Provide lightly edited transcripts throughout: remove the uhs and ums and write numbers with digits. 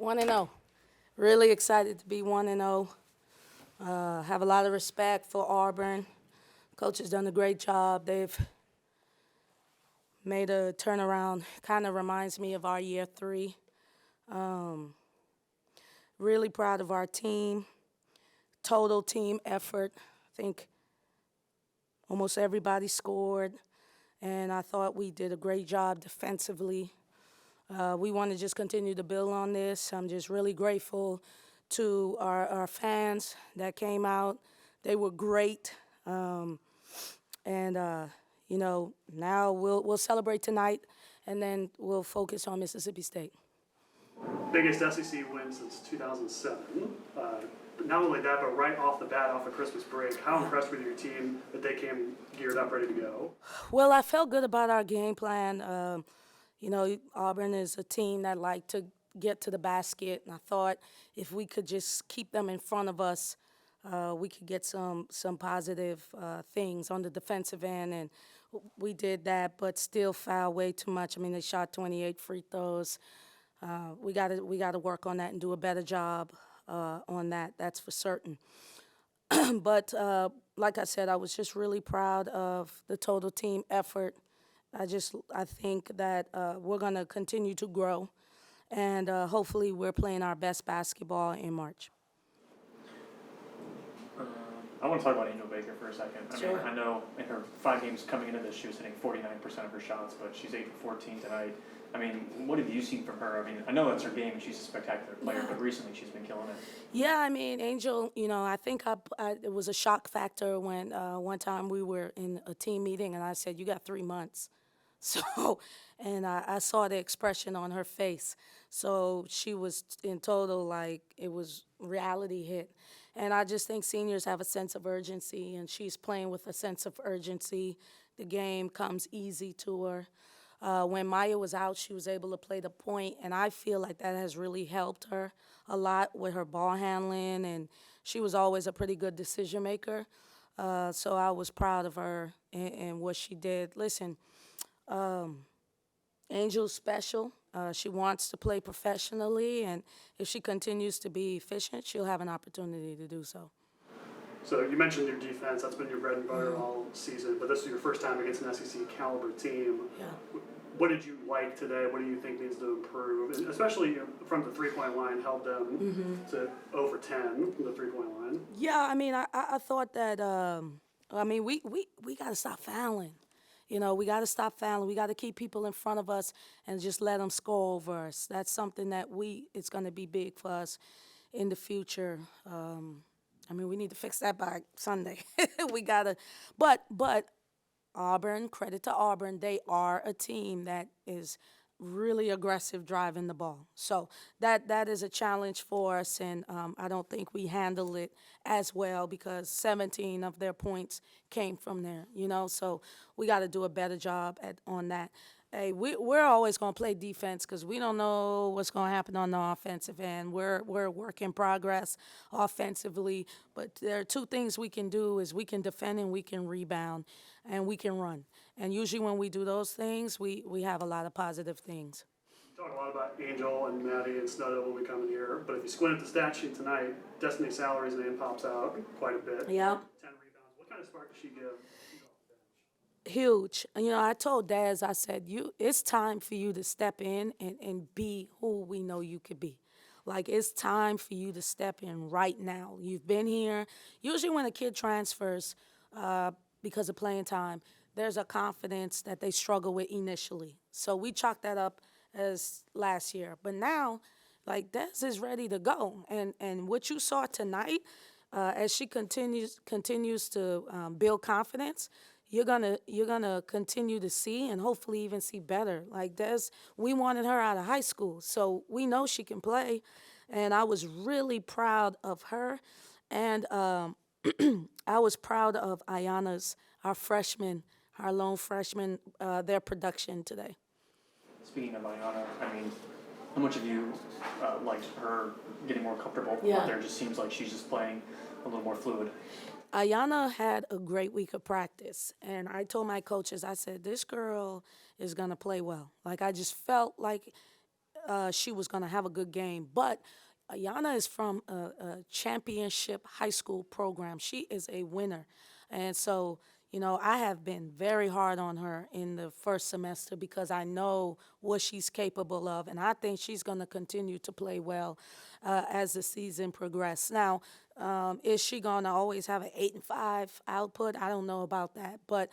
1-0. Really excited to be 1-0. Have a lot of respect for Auburn. Coach has done a great job. They've made a turnaround. Kind of reminds me of our year 3. Really proud of our team. Total team effort. I think almost everybody scored, and I thought we did a great job defensively. We want to just continue to build on this. I'm just really grateful to our fans that came out. They were great. Now we'll celebrate tonight, and then we'll focus on Mississippi State. Biggest SEC win since 2007. Not only that, but right off the bat, off of Christmas break, how impressed with your team that they came geared up, ready to go? Well, I felt good about our game plan. Auburn is a team that like to get to the basket, and I thought if we could just keep them in front of us, we could get some positive things on the defensive end, and we did that, but still fouled way too much. I mean, they shot 28 free throws. We got to work on that and do a better job on that. That's for certain. But like I said, I was just really proud of the total team effort. I think that we're going to continue to grow, and hopefully we're playing our best basketball in March. I want to talk about Angel Baker for a second. Sure. I know in her 5 games coming into this, she was hitting 49% of her shots, but she's 8 for 14 tonight. I mean, what have you seen from her? I mean, I know that's her game and she's a spectacular player, but recently she's been killing it. Yeah, I mean, Angel, I think it was a shock factor when one time we were in a team meeting and I said, "You got 3 months." So, and I saw the expression on her face. So she was in total, like, it was reality hit. And I just think seniors have a sense of urgency, and she's playing with a sense of urgency. The game comes easy to her. When Maya was out, she was able to play the point, and I feel like that has really helped her a lot with her ball handling, and she was always a pretty good decision maker. So I was proud of her and what she did. Listen, Angel's special. She wants to play professionally, and if she continues to be efficient, she'll have an opportunity to do so. So you mentioned your defense. That's been your bread and butter all season, but this was your first time against an SEC caliber team. Yeah. What did you like today? What do you think needs to improve? And especially from the three-point line, held them to 0 for 10 from the three-point line. Yeah, I mean, I thought that, we got to stop fouling. We got to stop fouling. We got to keep people in front of us and just let them score over us. That's something that it's going to be big for us in the future. We need to fix that by Sunday. We got to, but Auburn, credit to Auburn, they are a team that is really aggressive driving the ball. So that is a challenge for us, and I don't think we handle it as well because 17 of their points came from there, So we got to do a better job on that. Hey, we're always going to play defense because we don't know what's going to happen on the offensive end. We're a work in progress offensively, but there are 2 things we can do is we can defend and we can rebound and we can run. And usually when we do those things, we have a lot of positive things. You talk a lot about Angel and Maddie and Snowdo when we come in here, but if you squint at the stat sheet tonight, Destiny Salary's name pops out quite a bit. Yeah. 10 rebounds. What kind of spark does she give? Huge. I told Daz, I said, it's time for you to step in and be who we know you could be. Like, it's time for you to step in right now. You've been here. Usually when a kid transfers because of playing time, there's a confidence that they struggle with initially. So we chalked that up as last year. But now, like, Daz is ready to go. And what you saw tonight, as she continues to build confidence, you're gonna continue to see and hopefully even see better. Like we wanted her out of high school, so we know she can play, and I was really proud of her, and I was proud of Ayana's, our lone freshman, their production today. Speaking of Ayana, how much of you liked her getting more comfortable out there? It just seems like she's just playing a little more fluid. Ayana had a great week of practice, and I told my coaches, I said, this girl is going to play well. Like, I just felt like she was going to have a good game. But Yana is from a championship high school program. She is a winner. And so, I have been very hard on her in the first semester because I know what she's capable of. And I think she's going to continue to play well as the season progresses. Now, is she going to always have an 8 and 5 output? I don't know about that. But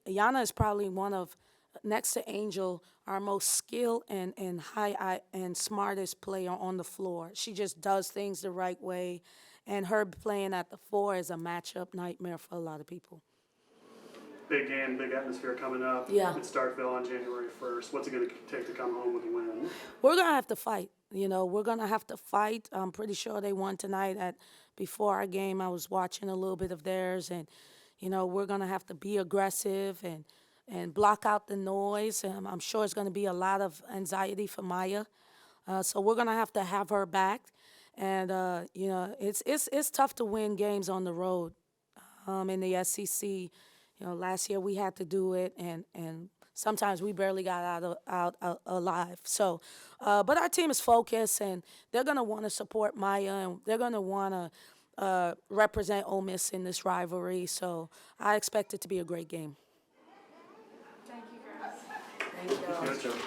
Yana is probably one of, next to Angel, our most skilled and and smartest player on the floor. She just does things the right way, and her playing at the 4 is a matchup nightmare for a lot of people. Big game, big atmosphere coming up. Yeah. It's Starkville on January 1st. What's it going to take to come home with a win? We're gonna have to fight. We're gonna have to fight. I'm pretty sure they won tonight. Before our game, I was watching a little bit of theirs, and we're gonna have to be aggressive and block out the noise. I'm sure it's going to be a lot of anxiety for Maya. So we're going to have her back. And, it's tough to win games on the road in the SEC. Last year we had to do it, and sometimes we barely got out alive. So, but our team is focused, and they're going to want to support Maya, and they're going to want to represent Ole Miss in this rivalry. So I expect it to be a great game. Thank you, guys. Thank you. Good job.